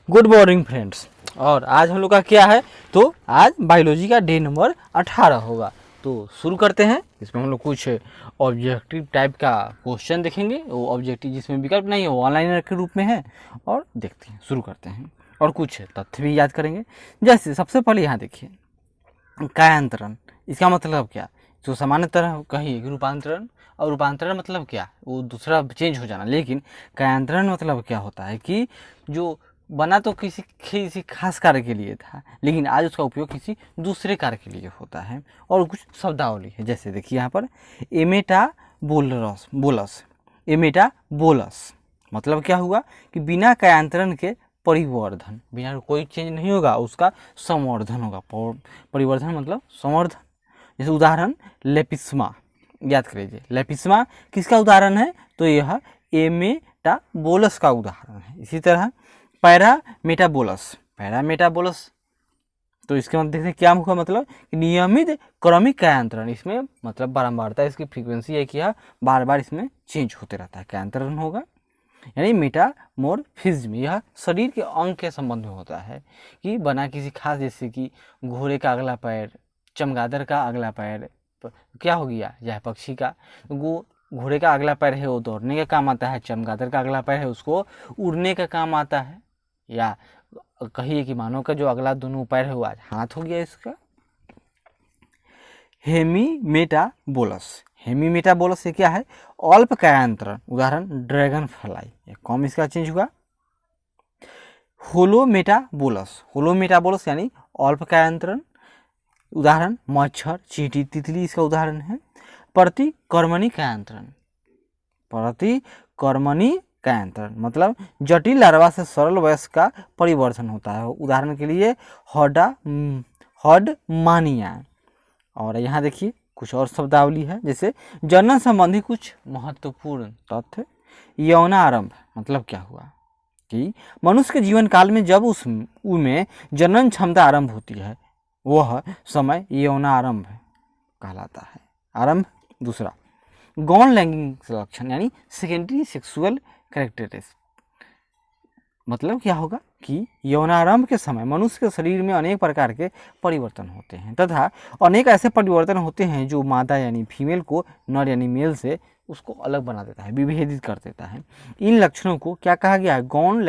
Good morning friends. और आज हम लोग का क्या है, तो आज बायोलॉजी का डे नंबर 18 होगा। तो शुरू करते हैं। इसमें हम लोग कुछ ऑब्जेक्टिव टाइप का क्वेश्चन देखेंगे। वो ऑब्जेक्टिव जिसमें विकल्प नहीं है, वो ऑनलाइन के रूप में है। और देखते हैं, शुरू करते हैं। और कुछ तथ्य भी याद करेंगे। जैसे सबसे पहले यहाँ देखिए, कायांतरण। इसका मतलब क्या? जो सामान्यतः कहिए कि रूपांतरण, और रूपांतरण मतलब क्या, वो दूसरा चेंज हो जाना। लेकिन कायांतरण मतलब क्या होता है कि जो बना तो किसी खास कार्य के लिए था, लेकिन आज उसका उपयोग किसी दूसरे कार्य के लिए होता है। और कुछ शब्दावली है, जैसे देखिए यहाँ पर एमेटाबोलस बोलस। एमेटाबोलस मतलब क्या हुआ कि बिना कायांतरण के परिवर्धन, बिना कोई चेंज नहीं होगा, उसका संवर्धन होगा। परिवर्धन मतलब संवर्धन। जैसे उदाहरण लेपिस्मा, याद कर लीजिए। लेपिस्मा किसका उदाहरण है? तो यह एमेटाबोलस का उदाहरण है। इसी तरह पैरामेटाबोलस, पैरामेटाबोलस तो इसके मतलब देखते क्या हुआ, मतलब नियमित क्रमिक कायांतरण। इसमें मतलब बारंबारता, इसकी फ्रीक्वेंसी है कि यह बार बार इसमें चेंज होते रहता है, कायांतरण होगा। यानी मेटामॉर्फिज्म, यह शरीर के अंग के संबंध में होता है कि बना किसी खास, जैसे कि घोड़े का अगला पैर, चमगादड़ का अगला पैर क्या हो गया, यह पक्षी का। वो घोड़े का अगला पैर है वो दौड़ने का काम आता है, चमगादड़ का अगला पैर है उसको उड़ने का काम आता है। या कहिए कि मानव का जो अगला दोनों पैर है वो आज हाथ हो गया इसका। हेमीमेटाबोलस, हेमीमेटाबोलस से क्या है, अल्प कायांतरण। उदाहरण ड्रैगन फ्लाई, कम इसका चेंज हुआ। होलोमेटाबोलस, होलोमेटाबोलस यानी अल्प कायांतरण। उदाहरण मच्छर, चींटी, तितली इसका उदाहरण है। प्रतिकर्मणी कायांतरण, प्रतिकर्मणी कायांतरण मतलब जटिल लार्वा से सरल वयस्क का परिवर्तन होता है। उदाहरण के लिए हर्डमानिया। और यहाँ देखिए कुछ और शब्दावली है, जैसे जनन संबंधी कुछ महत्वपूर्ण तथ्य। यौनारंभ मतलब क्या हुआ कि मनुष्य के जीवन काल में जब उसमें जनन क्षमता आरंभ होती है, वह समय यौनारंभ कहलाता है। आरंभ। दूसरा गौण लैंगिक लक्षण यानी सेकेंडरी सेक्सुअल कैरेक्टरिस्टिक्स, मतलब क्या होगा कि यौनारंभ के समय मनुष्य के शरीर में अनेक प्रकार के परिवर्तन होते हैं, तथा अनेक ऐसे परिवर्तन होते हैं जो मादा यानी फीमेल को नर यानी मेल से उसको अलग बना देता है, विभेदित कर देता है। इन लक्षणों को क्या कहा गया है? गौण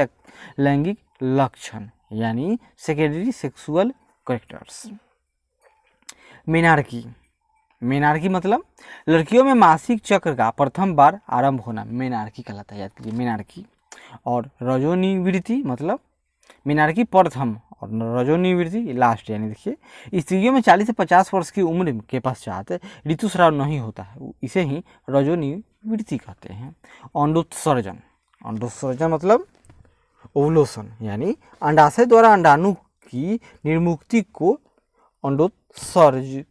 लैंगिक लक्षण यानी secondary sexual characters. Menarche, menarche मतलब लड़कियों में मासिक चक्र का प्रथम बार आरंभ होना, मेनार्की कहलाता है, याद कीजिए मेनार्की। और रजोनिवृत्ति मतलब मेनार्की प्रथम और रजोनिवृत्ति लास्ट। यानी देखिए स्त्रियों में 40 से 50 वर्ष की उम्र के पश्चात ऋतुस्राव नहीं होता है, इसे ही रजोनिवृत्ति कहते हैं। अंडोत्सर्जन, अंडोत्सर्जन मतलब ओवुलेशन यानी अंडाशय द्वारा अंडाणु की निर्मुक्ति को अंडोत्सर्ग,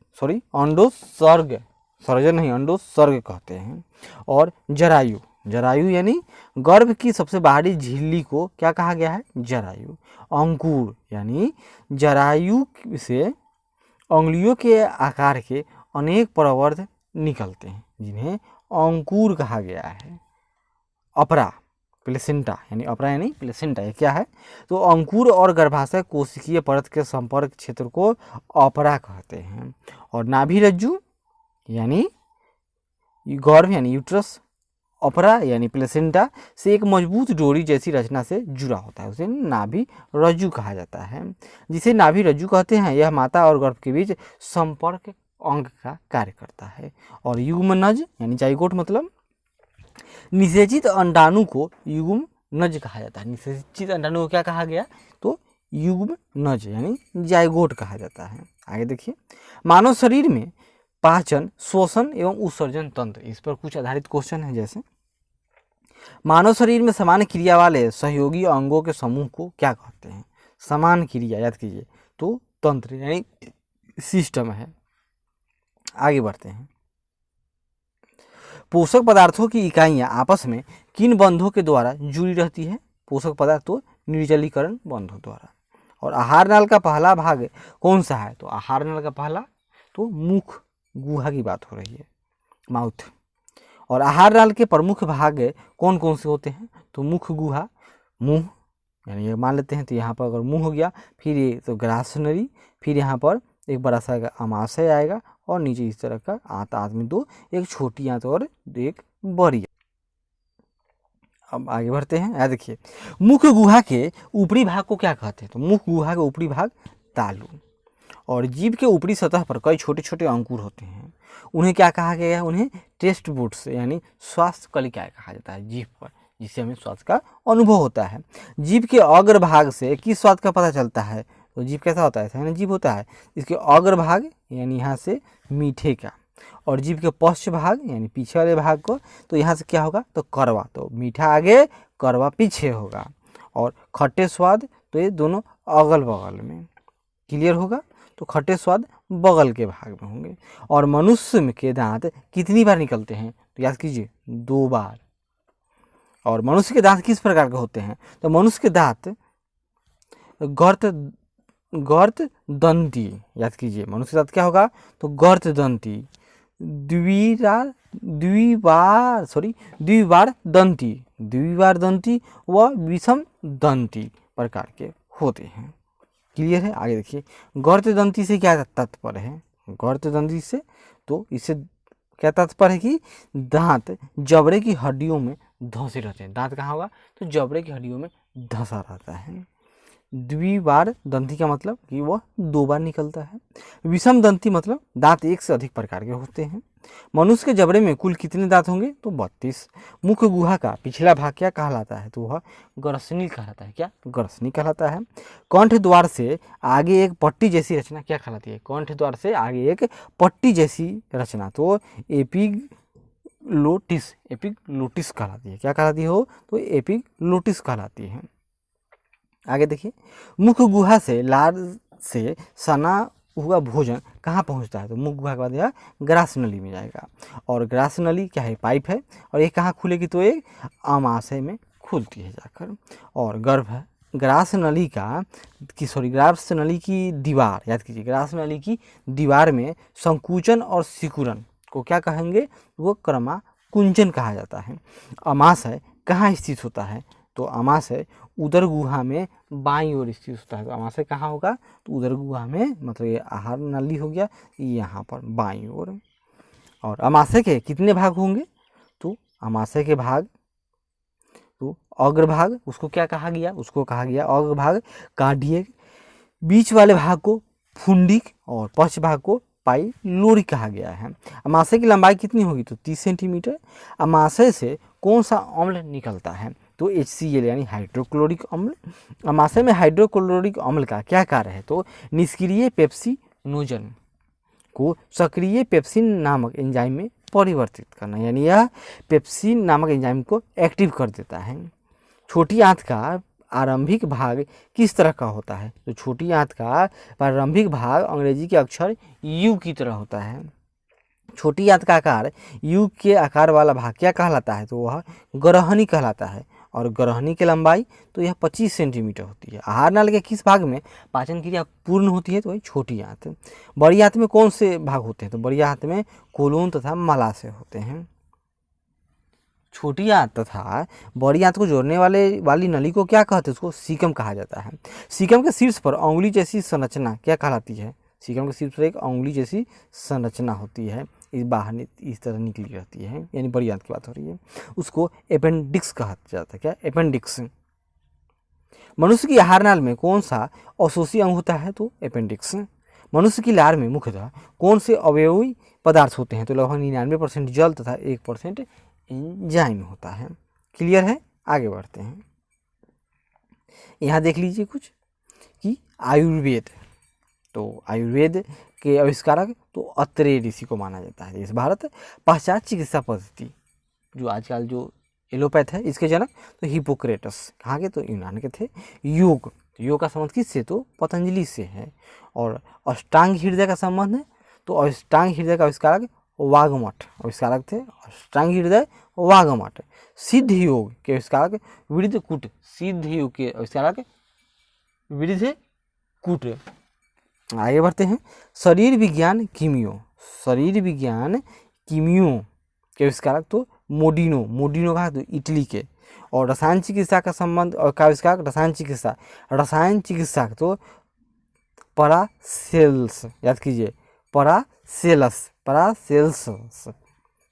सर्जन नहीं अंडोत्सर्ग कहते हैं। और जरायु, जरायु यानी गर्भ की सबसे बाहरी झिल्ली को क्या कहा गया है? जरायु। अंकुर यानी जरायु से अंगुलियों के आकार के अनेक प्रवर्ध निकलते हैं, जिन्हें अंकुर कहा गया है। अपरा, प्लेसेंटा यानी अपरा यानी प्लेसेंटा, ये क्या है? तो अंकुर और गर्भाशय कोशिकीय परत के संपर्क क्षेत्र को अपरा कहते हैं। और नाभि रज्जु यानी गर्भ यानी यूट्रस, अपरा यानी प्लेसेंटा से एक मजबूत डोरी जैसी रचना से जुड़ा होता है, उसे नाभि रज्जु कहा जाता है, जिसे नाभि रज्जु कहते हैं। यह माता और गर्भ के बीच संपर्क अंग का कार्य करता है। और युग्मनज यानी जाइगोट मतलब निषेचित अंडाणु को युग्मनज कहा जाता है। निषेचित अंडाणु को क्या कहा गया? तो युग्मनज यानी जाइगोट कहा जाता है। आगे देखिए, मानव शरीर में पाचन, श्वसन एवं उत्सर्जन तंत्र, इस पर कुछ आधारित क्वेश्चन है। जैसे मानव शरीर में समान क्रिया वाले सहयोगी अंगों के समूह को क्या कहते हैं? समान क्रिया, याद कीजिए, तो तंत्र यानी सिस्टम है। आगे बढ़ते हैं। पोषक पदार्थों की इकाइयां आपस में किन बंधों के द्वारा जुड़ी रहती है? पोषक पदार्थ तो निर्जलीकरण बंधों द्वारा। और आहार नाल का पहला भाग कौन सा है? तो आहार नाल का पहला तो मुख गुहा की बात हो रही है, माउथ। और आहार नाल के प्रमुख भाग कौन कौन से होते हैं? तो मुख गुहा, मुंह, यानी ये मान लेते हैं। तो यहाँ पर अगर मुंह हो गया, फिर ये तो ग्रासनरी, फिर यहाँ पर एक बड़ा सा आमाशय आएगा और नीचे इस तरह का आंत में दो, एक छोटी आंत और एक बड़ी। अब आगे बढ़ते हैं। याद देखिए, मुख गुहा के ऊपरी भाग को क्या कहते हैं? तो मुख गुहा के ऊपरी भाग तालु। और जीभ के ऊपरी सतह पर कई छोटे छोटे अंकुर होते हैं, उन्हें क्या कहा गया है? उन्हें टेस्ट बुड्स यानी स्वास्थ्य कलिकाएं कहा जाता है जीभ पर, जिससे हमें स्वाद का अनुभव होता है। जीभ के अग्र भाग से किस स्वाद का पता चलता है? तो जीभ कैसा होता है ना, जीभ होता है इसके अग्र भाग यानी यहाँ से मीठे का, और जीभ के पश्च भाग यानी पीछे वाले भाग को, तो यहाँ से क्या होगा? तो कड़वा, तो मीठा आगे कड़वा पीछे होगा। और खट्टे स्वाद तो ये दोनों अगल बगल में। क्लियर होगा? तो खट्टे स्वाद बगल के भाग में होंगे। और मनुष्य के दांत कितनी बार निकलते हैं? तो याद कीजिए 2 बार। और मनुष्य के दांत किस प्रकार के होते हैं? तो मनुष्य के दांत गर्त दंती। याद कीजिए, मनुष्य के दांत क्या होगा? तो गर्त दंती, द्विबार दंती व विषम दंती प्रकार के होते हैं। क्लियर है? आगे देखिए, गर्त दंती से क्या तात्पर्य है? गर्त दंती से तो इससे क्या तात्पर्य है कि दांत जबड़े की हड्डियों में धंसे रहते हैं। दांत कहाँ होगा? तो जबड़े की हड्डियों में धंसा रहता है। द्विबार दंती का मतलब कि वह 2 बार निकलता है। विषम दंती मतलब दांत एक से अधिक प्रकार के होते हैं। मनुष्य के जबड़े में कुल कितने दांत होंगे? तो 32। मुख गुहा का पिछला भाग क्या कहलाता है? तो वह ग्रसनी कहलाता है। क्या? ग्रसनी कहलाता है। कंठ द्वार से आगे एक पट्टी जैसी रचना क्या कहलाती है? कंठ द्वार से आगे एक पट्टी जैसी रचना तो एपिग्लोटिस कहलाती है। क्या कहलाती हो? तो एपिग्लोटिस कहलाती है। आगे देखिए, मुख गुहा से लार से सना हुआ भोजन कहाँ पहुँचता है? तो मुख गुहा के बाद यह ग्रास नली में जाएगा। और ग्रास नली क्या है? पाइप है। और ये कहाँ खुलेगी? तो एक आमाशय में खुलती है जाकर। और गर्भ है ग्रास नली की दीवार। याद कीजिए, ग्रास नली की दीवार में संकुचन और सिकुड़न को क्या कहेंगे? वो क्रमाकुंचन कहा जाता है। आमाशय कहाँ स्थित होता है? तो आमाशय उदर गुहा में बाईं ओर स्थित होता है। तो आमाशय कहाँ होगा? तो उदर गुहा में, मतलब ये आहार नली हो गया यहाँ पर बाईं ओर। और आमाशय के कितने भाग होंगे? तो आमाशय के भाग, तो अग्रभाग उसको क्या कहा गया? उसको कहा गया अग्रभाग कार्डियक, बीच वाले भाग को फुंडिक और पश्च भाग को पाइलोरिक कहा गया है। आमाशय की लंबाई कितनी होगी? तो 30 सेंटीमीटर। आमाशय से कौन सा अम्ल निकलता है? तो HCl यानी हाइड्रोक्लोरिक अम्ल। आमाशय में हाइड्रोक्लोरिक अम्ल का क्या कार्य है? तो निष्क्रिय पेप्सिनोजन को सक्रिय पेप्सिन नामक एंजाइम में परिवर्तित करना, यानी यह पेप्सिन नामक एंजाइम को एक्टिव कर देता है। छोटी आंत का आरंभिक भाग किस तरह का होता है? तो छोटी आंत का प्रारंभिक भाग अंग्रेजी के अक्षर U की तरह होता है। छोटी आंत का आकार U के आकार वाला भाग क्या कहलाता है? तो वह ग्रहणी कहलाता है। और ग्रहणी की लंबाई तो यह 25 सेंटीमीटर होती है। आहार नाल के किस भाग में पाचन क्रिया पूर्ण होती है? तो वही छोटी आंत। बड़ी आंत में कौन से भाग होते हैं? तो बड़ी आंत में कोलोन तथा मलाशय होते हैं। छोटी आंत तथा बड़ी आंत को जोड़ने वाली नली को क्या कहते हैं? उसको सीकम कहा जाता है। सीकम के शीर्ष पर अंगुली जैसी संरचना क्या कहलाती है? सीकम के शीर्ष पर एक अंगुली जैसी संरचना होती है, इस बाहर इस तरह निकली रहती है, यानी बड़ी आंत की बात हो रही है। उसको अपेंडिक्स कहा जाता है। क्या? अपेंडिक्स। मनुष्य की आहार नाल में कौन सा अवशोषी अंग होता है? तो अपेंडिक्स। मनुष्य की लार में मुख्यतः कौन से अवयवी पदार्थ होते हैं? तो लगभग 99% जल तथा 1% एंजाइम होता है। क्लियर है? आगे बढ़ते हैं। यहाँ देख लीजिए कुछ कि आयुर्वेद, तो आयुर्वेद के आविष्कारक तो अत्रेय ऋषि को माना जाता है। इस भारत पाश्चात्य चिकित्सा पद्धति जो आजकल जो एलोपैथ है इसके जनक तो हिपोक्रेटस, कहाँ के? तो यूनान के थे। योग का संबंध किससे? तो पतंजलि से है। और अष्टांग हृदय का संबंध है तो अष्टांग हृदय का आविष्कारक वाग्मठ आविष्कारक थे। अष्टांग हृदय वाग्मठ। सिद्ध योग के आविष्कारक विरधकुट, सिद्ध योग के आविष्कारक विरधकुट। आगे बढ़ते हैं। शरीर विज्ञान कीमियो के आविष्कारक तो मोडिनो कहा? तो इटली के और रसायन चिकित्सा का संबंध और का आविष्कार रसायन चिकित्सा तो पैरासेल्स, याद कीजिए पैरासेल्स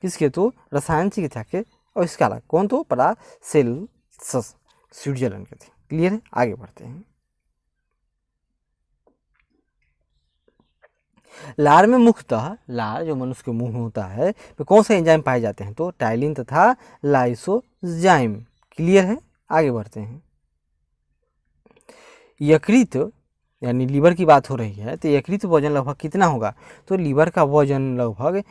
किसके तो रसायन चिकित्सा के आविष्कारक कौन तो पैरासेल्स स्विट्जरलैंड के थे। क्लियर है, आगे बढ़ते हैं। लार में मुख्यतः लार जो मनुष्य के मुंह में होता है तो कौन से एंजाइम पाए जाते हैं तो टाइलिन तथा लाइसोजाइम। क्लियर है, आगे बढ़ते हैं। यकृत यानी लीवर की बात हो रही है तो यकृत वजन लगभग कितना होगा तो लीवर का वजन लगभग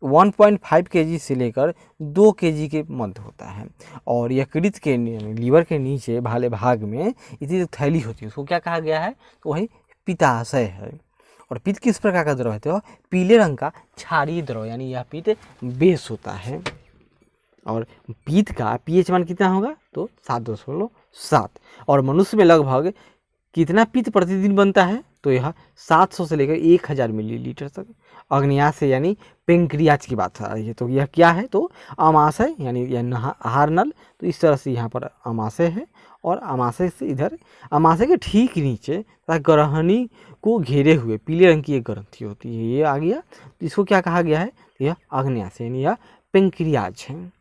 1.5 kg से लेकर 2 kg के मध्य होता है। और यकृत के लीवर के नीचे वाले भाग में इतनी जो थैली होती है उसको क्या कहा गया है तो वही पित्ताशय है। और पित्त किस प्रकार का द्रव है तो पीले रंग का क्षारीय द्रव, यानी यह पित्त बेस होता है। और पित्त का पीएच मान कितना होगा तो 7.7। और मनुष्य में लगभग कितना पित्त प्रतिदिन बनता है तो यह 700 से लेकर 1000 मिलीलीटर तक। अग्न्याशय यानी पेंक्रियाज की बात आ रही है तो यह क्या है तो आमाशय यानी यह आहार नल। तो इस तरह से यहाँ पर आमाशय है और आमाशय से इधर आमाशय के ठीक नीचे ग्रहणी को घेरे हुए पीले रंग की एक ग्रंथि होती है, ये आ गया। तो इसको क्या कहा गया है यह अग्न्याशय यानी यह पेंक्रियाज है।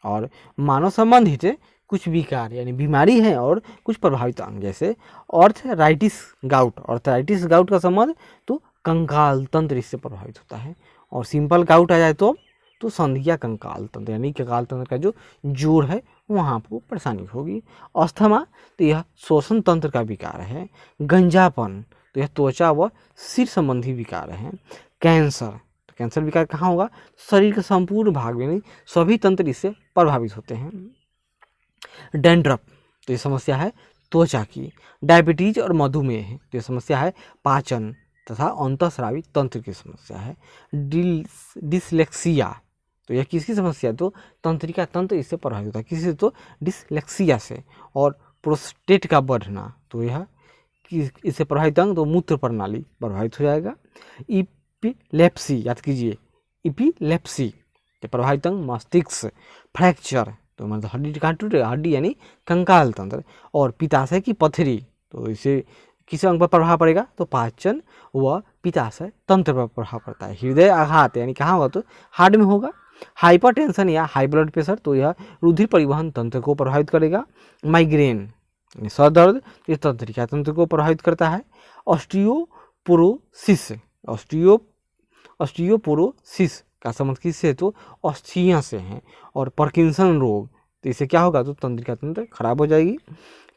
और मानव संबंधित कुछ विकार यानी बीमारी है और कुछ प्रभावित अंग जैसे ऑर्थराइटिस गाउट का संबंध तो कंकाल तंत्र इससे प्रभावित होता है। और सिंपल गाउट आ जाए तो संधिया कंकाल तंत्र यानी कंकाल तंत्र का जो जोड़ है वहाँ आपको परेशानी होगी। अस्थमा तो यह श्वसन तंत्र का विकार है। गंजापन तो यह त्वचा व सिर संबंधी विकार है। कैंसर विकार कहाँ होगा शरीर के संपूर्ण भाग में यानी सभी तंत्र इससे प्रभावित होते हैं। डैंड्रफ तो ये समस्या है त्वचा की। डायबिटीज और मधुमेह तो ये समस्या है पाचन तथा अंतःस्रावी तंत्र की समस्या है। डिसलेक्सिया तो यह किसकी समस्या तो तंत्रिका तंत्र इससे प्रभावित होता है, किससे तो डिसलेक्सिया से। और प्रोस्टेट का बढ़ना तो यह इससे प्रभावित अंग तो मूत्र प्रणाली प्रभावित हो जाएगा। इपिलेप्सी याद कीजिए, इपिलेप्सी के प्रभावित अंग मस्तिष्क। फ्रैक्चर तो मतलब हड्डी कहाँ टूटे हड्डी यानी कंकाल तंत्र। और पित्ताशय की पथरी तो इसे किस अंग पर प्रभाव पड़ेगा तो पाचन व पित्ताशय तंत्र पर प्रभाव पड़ता है। हृदय आघात यानी कहाँ होगा तो हार्ट में होगा। हाइपरटेंशन या हाई ब्लड प्रेशर तो यह रुधिर परिवहन तंत्र को प्रभावित करेगा। माइग्रेन यानी सर दर्द ये तंत्रिका तंत्र को प्रभावित करता है। ऑस्टियोपोरोसिस का संबंध किससे तो अस्थियां से है। और पार्किंसन रोग तो इससे क्या होगा तो तंत्रिका तंत्र खराब हो जाएगी।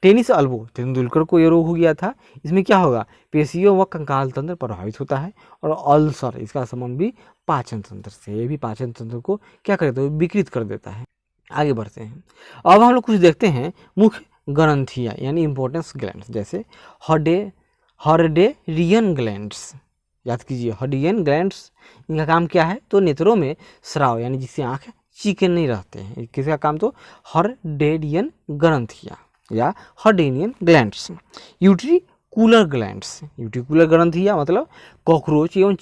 टेनिस अल्बो तेंदुलकर को ये रोग हो गया था, इसमें क्या होगा पेशियों व कंकाल तंत्र प्रभावित होता है। और अल्सर इसका संबंध भी पाचन तंत्र से, ये भी पाचन तंत्र को क्या कर देता है विकृत कर देता है। आगे बढ़ते हैं, अब हम लोग कुछ देखते हैं मुख्य ग्रंथियाँ यानी इंपॉर्टेंस ग्लैंड्स जैसे हर्डेरियन ग्लैंड्स। याद कीजिए हर्डेरियन ग्लैंड्स इनका काम क्या है तो नेत्रों में स्राव यानी जिससे आँख चिकन नहीं रहते हैं, किसका काम तो हर्डेरियन ग्रंथियाँ या हर्डेरियन ग्लैंड्स। यूट्रिकुलर ग्रंथियाँ मतलब कॉकरोच एवं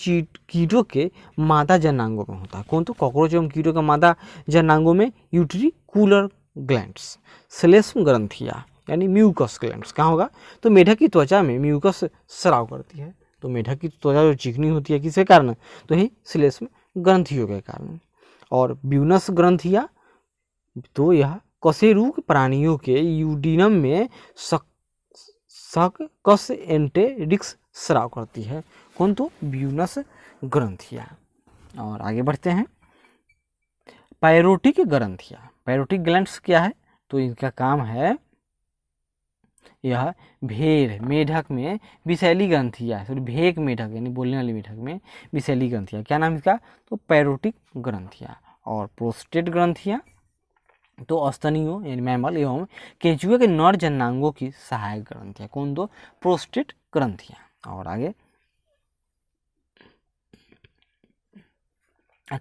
कीटों के मादा जनांगों में होता है। कौन तो कॉकरोच एवं कीटों के मादा जनांगों में यूट्रिकुलर ग्लैंड्स। श्लेष्म ग्रंथियाँ यानी म्यूकस ग्लैंड्स कहाँ होगा तो मेढक की त्वचा में म्यूकस स्राव करती है। तो मेढक की त्वचा जो चिकनी होती है किसके कारण तो यही श्लेष्म ग्रंथियों के कारण। और ब्यूनस ग्रंथियाँ तो यह कशेरुक प्राणियों के यूडिनम में सकस एंटेरिक्स स्राव करती है। कौन तो ब्यूनस ग्रंथियाँ। और आगे बढ़ते हैं, पैरोटिक ग्रंथियाँ। पैरोटिक ग्लैंड्स क्या है तो इनका काम है यह भेड़ मेढक में विषैली ग्रंथियाँ भेक मेढक यानी बोलने वाली मेढक में विषैली ग्रंथियाँ क्या नाम इसका तो पैरोटिक ग्रंथियाँ। और प्रोस्टेट ग्रंथियाँ तो स्तनियों यानी मैमल एवं केंचुए के नर जनांगों की सहायक ग्रंथियाँ कौन तो प्रोस्टेट ग्रंथियाँ। और आगे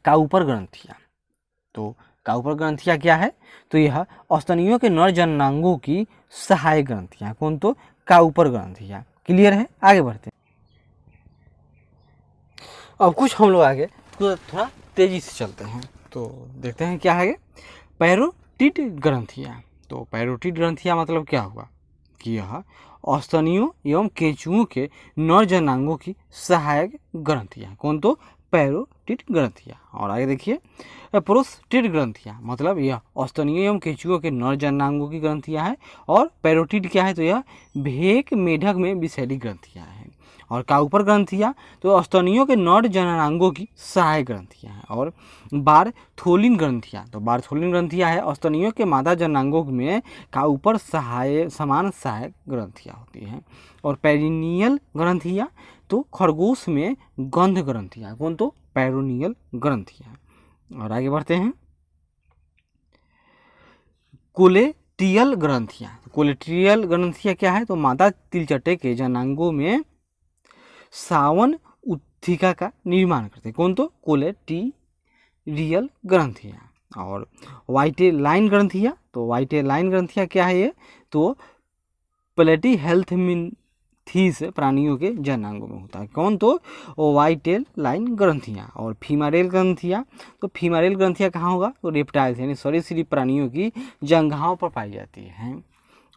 काउपर ग्रंथियाँ तो काउपर ग्रंथियाँ क्या है तो यह स्तनियों के नर जनांगों की सहायक ग्रंथियाँ कौन तो काउपर ग्रंथियाँ। क्लियर है, आगे बढ़ते हैं। अब कुछ हम लोग आगे थोड़ा तेजी से चलते हैं तो देखते हैं क्या है पैरो पैरोटिड ग्रंथियाँ। तो पैरोटिड ग्रंथियाँ मतलब क्या हुआ कि यह औस्तनियों एवं केंचुओं के नर जनांगों की सहायक ग्रंथियाँ। कौन? तो पैरोटिड ग्रंथियाँ। और आगे देखिए प्रोस्टेट ग्रंथियाँ, मतलब यह औस्तनियों एवं केंचुओं के नर जनांगों की ग्रंथियाँ हैं। और पैरोटिड क्या है? तो यह भेक मेढक में विषैली ग्रंथियाँ हैं। और काउपर ग्रंथियाँ तो औस्तनियों के नर जननांगों की सहायक ग्रंथियाँ हैं। और बारथोलिन ग्रंथियाँ, तो बारथोलिन ग्रंथियाँ है औस्तनियों के मादा जननांगों में काउपर समान सहायक ग्रंथियाँ होती हैं। और पेरिनियल ग्रंथियाँ तो खरगोश में गंध ग्रंथियाँ। कौन? तो पेरोनियल ग्रंथियाँ। और आगे बढ़ते हैं कोलेट्रियल ग्रंथियाँ। कोलेट्रियल ग्रंथियाँ क्या है? तो मादा तिलचट्टे के जनांगों में सावन उत्थिका का निर्माण करते हैं। कौन? तो कोलेट्रियल ग्रंथियाँ। और वाइटेलाइन ग्रंथियाँ, तो वाइटेलाइन ग्रंथियाँ क्या है? ये तो प्लेटी हेल्मिन्थीस प्राणियों के जनांगों में होता है। कौन? तो वाइटेलाइन ग्रंथियाँ। और फीमेल ग्रंथियाँ, तो फीमेल ग्रंथियाँ कहाँ होगा? तो रेप्टाइल्स यानी सरीसृप प्राणियों की जंघाओं पर पाई जाती हैं।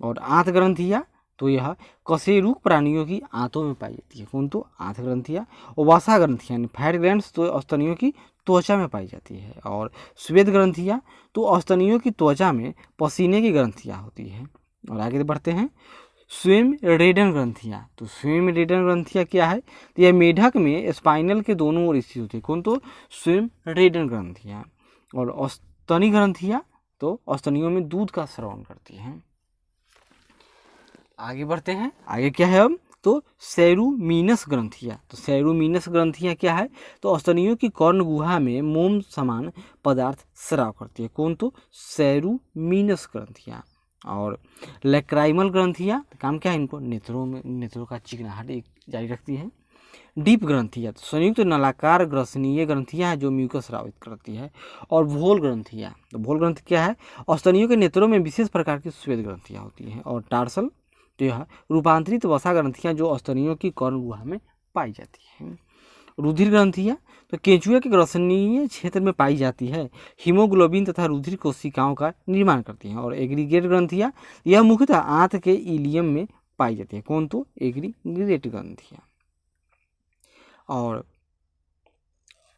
और आंत ग्रंथियाँ, तो यह कशेरुक प्राणियों की आंतों में पाई जाती है। कौन? तो आंत ग्रंथियाँ। और वसा ग्रंथियाँ यानी फैट ग्लैंड्स, तो औस्तनियों की त्वचा में पाई जाती है। और श्वेत ग्रंथियाँ, तो औस्तनियों की त्वचा में पसीने की ग्रंथियाँ होती है। और आगे बढ़ते हैं स्विम रेडन ग्रंथियाँ। तो स्विम रेडन ग्रंथियाँ क्या है? तो यह मेढक में स्पाइनल के दोनों ओर स्थित होती है। कौन? तो स्विम रेडन ग्रंथियाँ। और औस्तनी ग्रंथियाँ, तो औस्तनियों में दूध का स्रावन करती हैं। आगे बढ़ते हैं, आगे क्या है अब? तो सेरुमीनस ग्रंथियाँ। तो सेरुमीनस ग्रंथियाँ क्या है? तो औस्तनियों की कर्ण गुहा में मोम समान पदार्थ स्राव करती है। कौन? तो सेरुमीनस ग्रंथियाँ। और लैक्राइमल ग्रंथियाँ, काम क्या है इनको? नेत्रों में, नेत्रों का चिकनाहट एक जारी रखती है। डीप ग्रंथियाँ, तो संयुक्त नलाकार ग्रसनीय ग्रंथियाँ जो म्यूकस स्रावित करती है। और भोल ग्रंथियाँ, तो भोल ग्रंथि क्या है? औस्तनियों के नेत्रों में विशेष प्रकार की श्वेत ग्रंथियाँ होती हैं। और टार्सल, तो यह रूपांतरित वसा ग्रंथियाँ जो औस्तनियों की कर्ण गुहा में पाई जाती हैं। रुधिर ग्रंथियाँ, तो केंचुए के ग्रसनीय क्षेत्र में पाई जाती है। हीमोग्लोबिन तथा रुधिर कोशिकाओं का निर्माण करती हैं। और एग्रीगेट ग्रंथियाँ, यह मुख्यतः आंत के इलियम में पाई जाती है। कौन? तो एग्रीगेट ग्रंथियाँ। और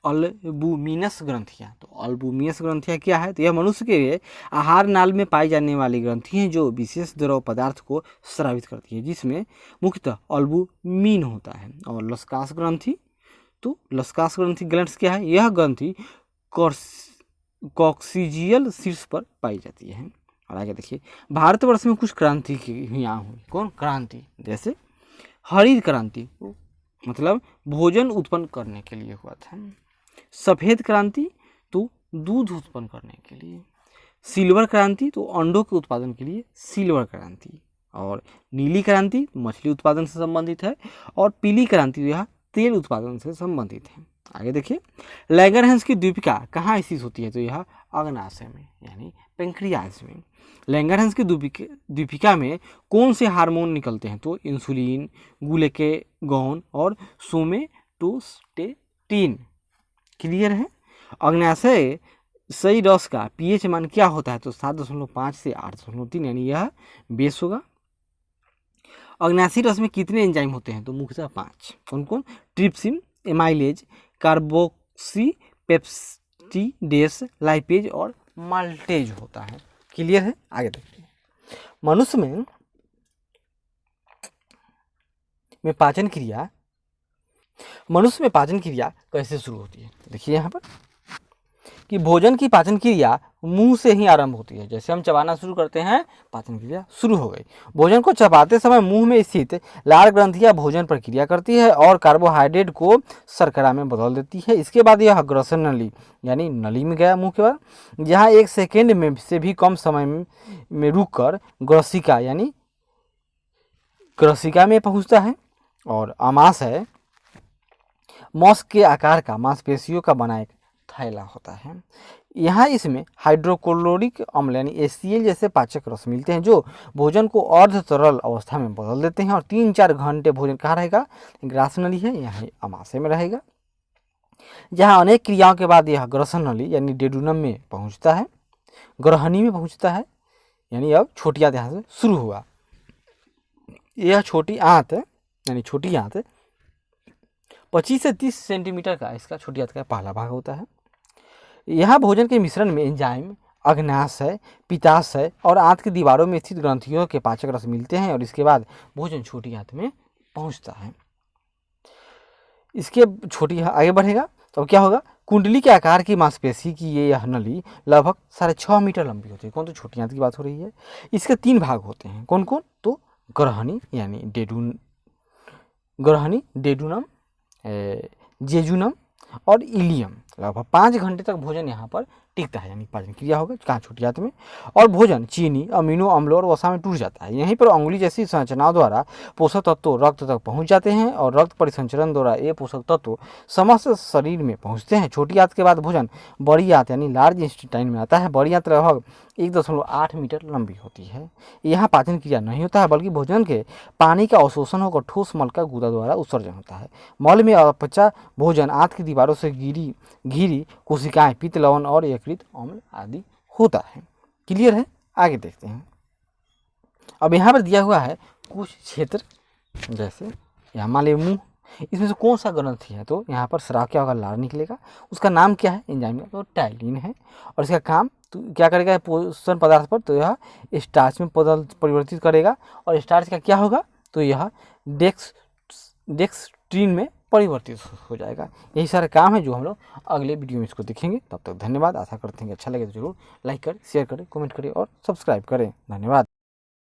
अल्बुमिनस ग्रंथियाँ, तो अल्बुमिनस ग्रंथियाँ क्या है? तो यह मनुष्य के आहार नाल में पाई जाने वाली ग्रंथि हैं जो विशेष द्रव पदार्थ को स्रावित करती है, जिसमें मुख्यतः अल्बुमिन होता है। और लस्कास ग्रंथि, तो लस्कास ग्रंथि ग्लैंड्स क्या है? यह ग्रंथि कॉक्सिजियल शीर्ष पर पाई जाती है। और आगे देखिए भारतवर्ष में कुछ क्रांति यहाँ हुई। कौन? क्रांति, जैसे हरित क्रांति, मतलब भोजन उत्पन्न करने के लिए हुआ था। सफ़ेद क्रांति, तो दूध उत्पन्न करने के लिए। सिल्वर क्रांति, तो अंडों के उत्पादन के लिए सिल्वर क्रांति। और नीली क्रांति मछली उत्पादन से संबंधित है। और पीली क्रांति यह तेल उत्पादन से संबंधित है। आगे देखिए लैंगरहंस की द्वीपिका कहाँ स्थित होती है? तो यह अग्नाशय में यानी पेंक्रियाज में। लैंगरहंस की द्वीपिका में कौन से हार्मोन निकलते हैं? तो इंसुलिन, ग्लूकेगॉन और सोमेटोस्टेटिन। क्लियर है? अग्नाशय सही रस का पीएच मान क्या होता है? तो 7.5 से 8.3 यानी यह बेस होगा। अग्नाशयी रस में कितने एंजाइम होते हैं? तो मुख्यतः 5। कौन कौन? ट्रिप्सिन, एमाइलेज, कार्बोक्सी पेप्टिडेस, लाइपेज और माल्टेज होता है। क्लियर है? आगे देखते हैं मनुष्य में पाचन क्रिया कैसे शुरू होती है? देखिए यहाँ पर कि भोजन की पाचन क्रिया मुंह से ही आरंभ होती है। जैसे हम चबाना शुरू करते हैं, पाचन क्रिया शुरू हो गई। भोजन को चबाते समय मुंह में स्थित लार ग्रंथियां भोजन पर क्रिया करती है और कार्बोहाइड्रेट को शर्करा में बदल देती है। इसके बाद यह ग्रसन नली यानी नली में गया मुंह के बाद, जहाँ 1 सेकेंड में से भी कम समय में रुककर ग्रसिका यानी ग्रसिका में पहुँचता है। और आमाशय मौस के आकार का मांसपेशियों का बना एक थैला होता है। यहाँ इसमें हाइड्रोक्लोरिक अम्ल यानी HCl जैसे पाचक रस मिलते हैं जो भोजन को अर्ध तरल अवस्था में बदल देते हैं। और 3-4 घंटे भोजन कहाँ रहेगा? ग्रास नली है, यहाँ आमाशय में रहेगा, जहाँ अनेक क्रियाओं के बाद यह ग्रसन नली यानी डेडुनम में पहुँचता है। ग्रहणी में पहुंचता है, यानी अब छोटी आंत यहाँ से शुरू हुआ। यह छोटी आंत यानी छोटी आंत 25 से 30 सेंटीमीटर का इसका छोटी आंत का पहला भाग होता है। यहाँ भोजन के मिश्रण में एंजाइम, अग्न्याशय, पित्ताशय और आंत की दीवारों में स्थित ग्रंथियों के पाचक रस मिलते हैं और इसके बाद भोजन छोटी आंत में पहुंचता है। इसके छोटी आगे बढ़ेगा तो क्या होगा, कुंडली के आकार की मांसपेशी की यह नली लगभग 6.5 मीटर लंबी होती है। कौन, तो छोटी आंत की बात हो रही है। इसके 3 भाग होते हैं। कौन कौन, तो ग्रहणी यानी डेडूनम, जेजुनम और इलियम। लगभग 5 घंटे तक भोजन यहाँ पर टिकता है, यानी पाचन क्रिया होगा कहाँ, छोटी आंत में। और भोजन चीनी, अमीनो अम्लों और वसा में टूट जाता है। यहीं पर अंगुली जैसी संरचनाओं द्वारा पोषक तत्व रक्त तक पहुँच जाते हैं और रक्त परिसंचरण द्वारा ये पोषक तत्व समस्त शरीर में पहुँचते हैं। छोटी आंत के बाद भोजन बड़ी आंत यानी लार्ज इंटेस्टाइन में आता है। बड़ी आंत लगभग 1.8 मीटर लंबी होती है। यहाँ पाचन क्रिया नहीं होता है, बल्कि भोजन के पानी का अवशोषण होकर ठोस मल का गुदा द्वारा उत्सर्जन होता है। मल में अपचा भोजन आंत की दीवारों से घिरी कोशिकाएं, पित्त, लवण और यकृत अम्ल आदि होता है। क्लियर है, आगे देखते हैं। अब यहाँ पर दिया हुआ है कुछ क्षेत्र, जैसे यहाँ मान लीजिए मुंह, इसमें से कौन सा ग्रंथि है, तो यहाँ पर स्राव क्या होगा, लार निकलेगा। उसका नाम क्या है, एंजाइम का, तो टाइलिन है। और इसका काम तो क्या करेगा, पोषण पदार्थ पर, तो यह स्टार्च में परिवर्तित करेगा। और स्टार्च का क्या होगा, तो यह डेक्सट्रीन में परिवर्तित हो जाएगा। यही सारा काम है जो हम लोग अगले वीडियो में इसको देखेंगे। तब तक धन्यवाद। आशा करते हैं कि अच्छा लगे तो जरूर लाइक करें, शेयर करें, कमेंट करें और सब्सक्राइब करें। धन्यवाद।